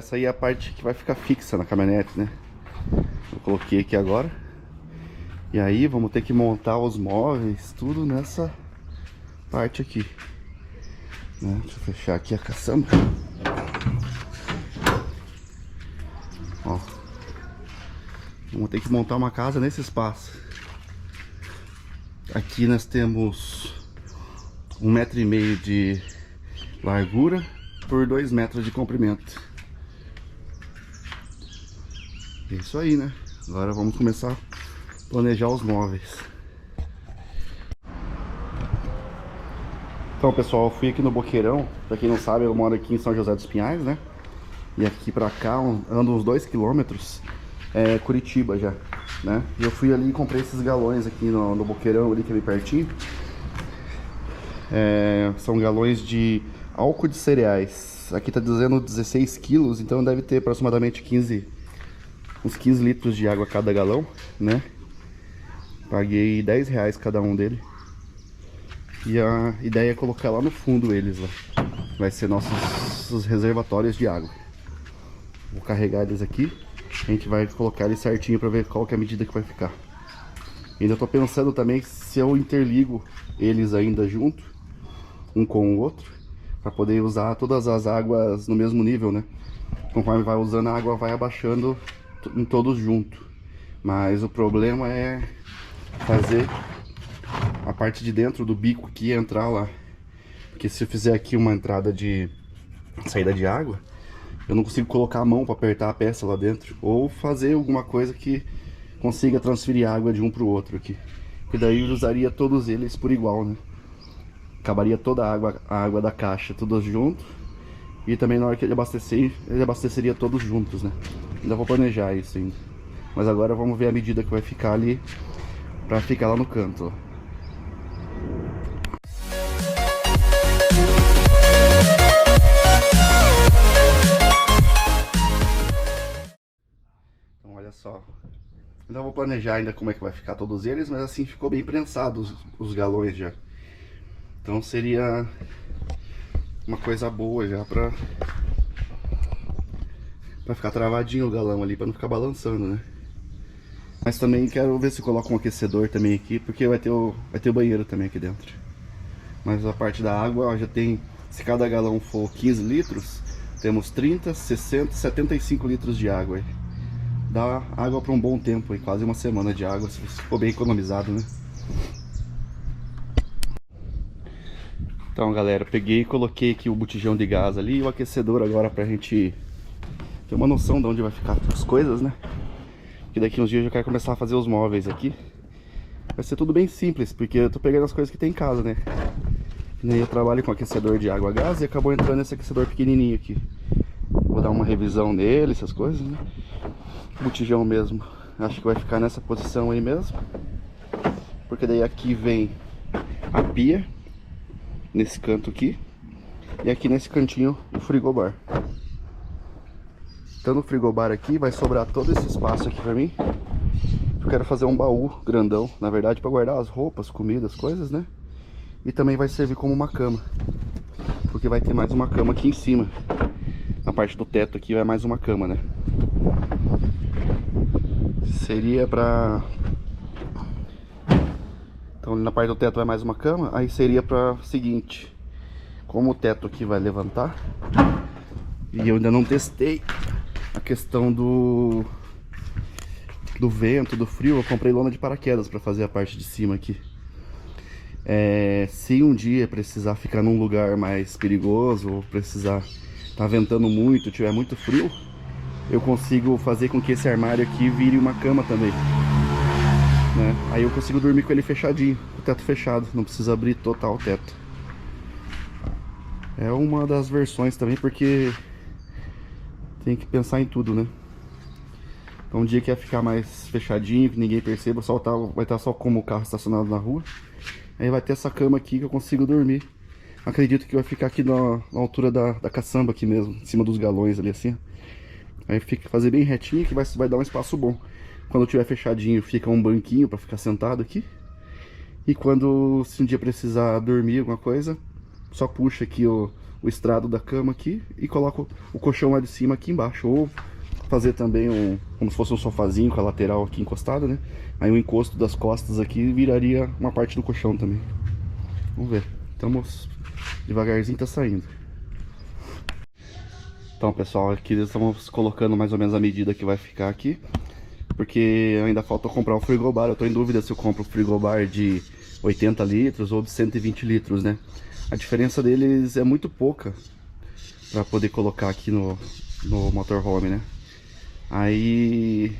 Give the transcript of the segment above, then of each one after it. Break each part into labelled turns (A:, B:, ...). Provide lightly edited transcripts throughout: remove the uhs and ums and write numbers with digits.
A: essa aí é a parte que vai ficar fixa na caminhonete, né? Eu coloquei aqui agora. E aí vamos ter que montar os móveis, tudo nessa parte aqui, né? Deixa eu fechar aqui a caçamba. Ó, vamos ter que montar uma casa nesse espaço. Aqui nós temos 1,5 m de largura por 2 metros de comprimento. É isso aí, né? Agora vamos começar a planejar os móveis. Então, pessoal, eu fui aqui no Boqueirão. Pra quem não sabe, eu moro aqui em São José dos Pinhais, né? E aqui pra cá, ando uns 2 quilômetros, é Curitiba já, né? E eu fui ali e comprei esses galões aqui no Boqueirão, ali que é bem pertinho. São galões de álcool de cereais. Aqui tá dizendo 16 quilos, então deve ter aproximadamente uns 15 litros de água cada galão, né? Paguei R$10 cada um dele. E a ideia é colocar lá no fundo eles lá. Vai ser nossos reservatórios de água. Vou carregar eles aqui. A gente vai colocar eles certinho para ver qual que é a medida que vai ficar. Ainda tô pensando também se eu interligo eles ainda junto, um com o outro, para poder usar todas as águas no mesmo nível, né? Conforme vai usando, a água vai abaixando em todos junto. Mas o problema é fazer a parte de dentro do bico aqui entrar lá. Porque se eu fizer aqui uma entrada de saída de água, eu não consigo colocar a mão para apertar a peça lá dentro. Ou fazer alguma coisa que consiga transferir água de um para o outro aqui. E daí eu usaria todos eles por igual, né? Acabaria toda a água da caixa, tudo junto. E também na hora que ele abastecer, ele abasteceria todos juntos, né? Ainda vou planejar isso ainda. Mas agora vamos ver a medida que vai ficar ali, pra ficar lá no canto, ó. Então olha só. Ainda vou planejar ainda como é que vai ficar todos eles, mas assim ficou bem prensado os galões já. Então seria uma coisa boa já pra ficar travadinho o galão ali, pra não ficar balançando, né? Mas também quero ver se coloco um aquecedor também aqui, porque vai ter o banheiro também aqui dentro. Mas a parte da água, ó, já tem, se cada galão for 15 litros, temos 30, 60, 75 litros de água aí. Dá água para um bom tempo aí, quase uma semana de água, se for bem economizado, né? Então, galera, peguei e coloquei aqui o botijão de gás ali e o aquecedor agora pra gente ter uma noção de onde vai ficar as coisas, né? Que daqui uns dias eu já quero começar a fazer os móveis aqui. Vai ser tudo bem simples, porque eu tô pegando as coisas que tem em casa, né? E aí eu trabalho com aquecedor de água a gás e acabou entrando esse aquecedor pequenininho aqui. Vou dar uma revisão nele, essas coisas, né? O botijão mesmo, acho que vai ficar nessa posição aí mesmo. Porque daí aqui vem a pia, nesse canto aqui. E aqui nesse cantinho o frigobar. Então no frigobar aqui vai sobrar todo esse espaço aqui pra mim. Eu quero fazer um baú grandão, na verdade, para guardar as roupas, comidas, coisas, né? E também vai servir como uma cama, porque vai ter mais uma cama aqui em cima. Na parte do teto aqui vai mais uma cama, né? Seria pra... Então na parte do teto vai mais uma cama. Aí seria pra seguinte: como o teto aqui vai levantar, e eu ainda não testei a questão do vento, do frio, eu comprei lona de paraquedas para fazer a parte de cima aqui. Se um dia precisar ficar num lugar mais perigoso, ou precisar tá ventando muito, tiver muito frio, eu consigo fazer com que esse armário aqui vire uma cama também, né? Aí eu consigo dormir com ele fechadinho, o teto fechado, não precisa abrir total o teto. É uma das versões também, porque tem que pensar em tudo, né? Então um dia que ia ficar mais fechadinho, que ninguém perceba, vai estar só como o carro estacionado na rua. Aí vai ter essa cama aqui que eu consigo dormir. Acredito que vai ficar aqui na altura da caçamba aqui mesmo, em cima dos galões ali assim. Aí fica fazer bem retinho, que vai dar um espaço bom. Quando tiver fechadinho, fica um banquinho para ficar sentado aqui. E quando, se um dia precisar dormir alguma coisa, só puxa aqui o estrado da cama aqui e coloco o colchão lá de cima aqui embaixo. Ou fazer também como se fosse um sofazinho com a lateral aqui encostada, né? Aí o encosto das costas aqui viraria uma parte do colchão também. Vamos ver. Estamos devagarzinho, tá saindo. Então, pessoal, aqui estamos colocando mais ou menos a medida que vai ficar aqui, porque ainda falta comprar o frigobar. Eu tô em dúvida se eu compro o frigobar de 80 litros ou de 120 litros, né? A diferença deles é muito pouca para poder colocar aqui no motorhome, né? Aí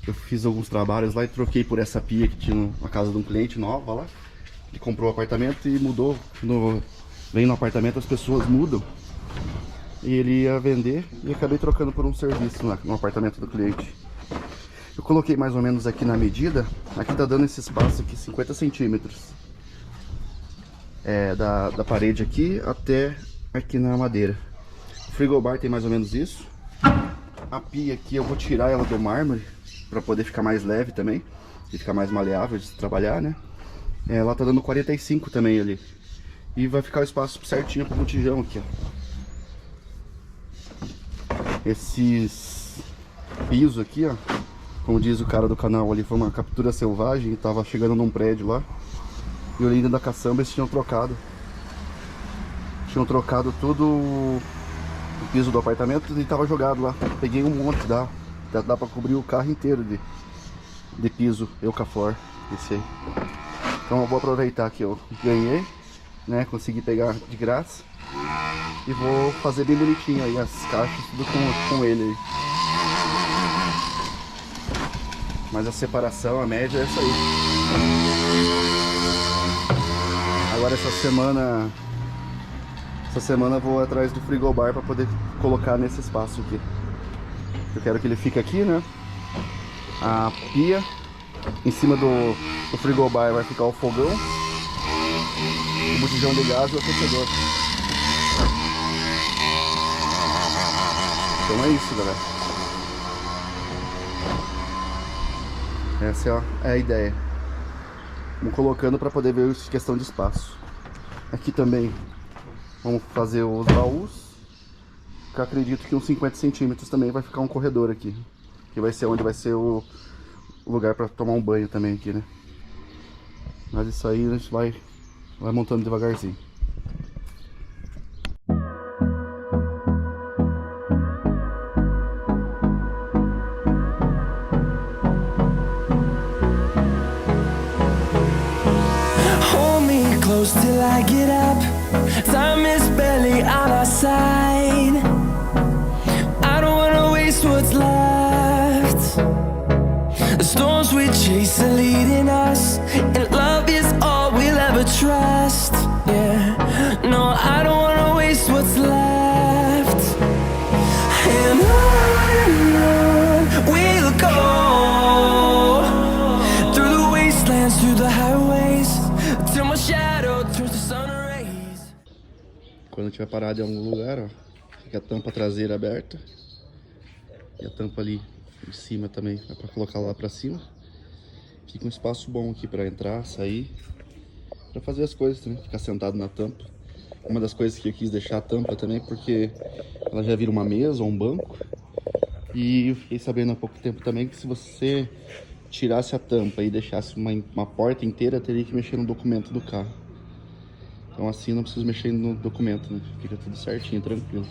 A: eu fiz alguns trabalhos lá e troquei por essa pia que tinha na casa de um cliente nova lá. Ele comprou o apartamento e mudou. Vem no apartamento, as pessoas mudam. E ele ia vender e acabei trocando por um serviço no apartamento do cliente. Eu coloquei mais ou menos aqui na medida. Aqui tá dando esse espaço aqui, 50 centímetros. Da parede aqui até aqui na madeira. O frigobar tem mais ou menos isso. A pia aqui eu vou tirar ela do mármore para poder ficar mais leve também e ficar mais maleável de se trabalhar, né? Ela tá dando 45 também ali. E vai ficar o espaço certinho pro botijão aqui, ó. Esses pisos aqui, ó, como diz o cara do canal ali, foi uma captura selvagem. Tava chegando num prédio lá e eu olhei dentro da caçamba, eles tinham trocado todo o piso do apartamento e tava jogado lá. Peguei um monte, dá pra cobrir o carro inteiro de piso Eucafor, esse aí. Então eu vou aproveitar que eu ganhei, né, consegui pegar de graça e vou fazer bem bonitinho aí as caixas, tudo com ele aí. Mas a separação, a média é essa aí. Agora essa semana eu vou atrás do frigobar para poder colocar nesse espaço aqui. Eu quero que ele fique aqui, né? A pia, em cima do frigobar vai ficar o fogão, o botijão de gás e o aquecedor. Então é isso, galera. Essa é a ideia. Vamos colocando para poder ver a questão de espaço. Aqui também vamos fazer os baús, que eu acredito que uns 50 centímetros também vai ficar um corredor aqui, que vai ser onde vai ser o lugar para tomar um banho também aqui, né? Mas isso aí a gente vai montando devagarzinho.
B: Hold me close till I get up. Time is barely on our side. I don't wanna waste what's left. The storms we chase are leading us, and love is all we'll ever trust. Yeah, no, I don't wanna waste what's left. And on we'll go, through the wastelands, through the highways, till my shadow turns to sun rays.
A: Quando tiver parado em algum lugar, ó, fica a tampa traseira aberta e a tampa ali em cima também é para colocar lá para cima. Fica um espaço bom aqui para entrar, sair, para fazer as coisas também, ficar sentado na tampa. Uma das coisas que eu quis deixar a tampa também porque ela já vira uma mesa ou um banco. E eu fiquei sabendo há pouco tempo também que se você tirasse a tampa e deixasse uma porta inteira, teria que mexer no documento do carro. Então assim não preciso mexer no documento, né? Fica tudo certinho, tranquilo.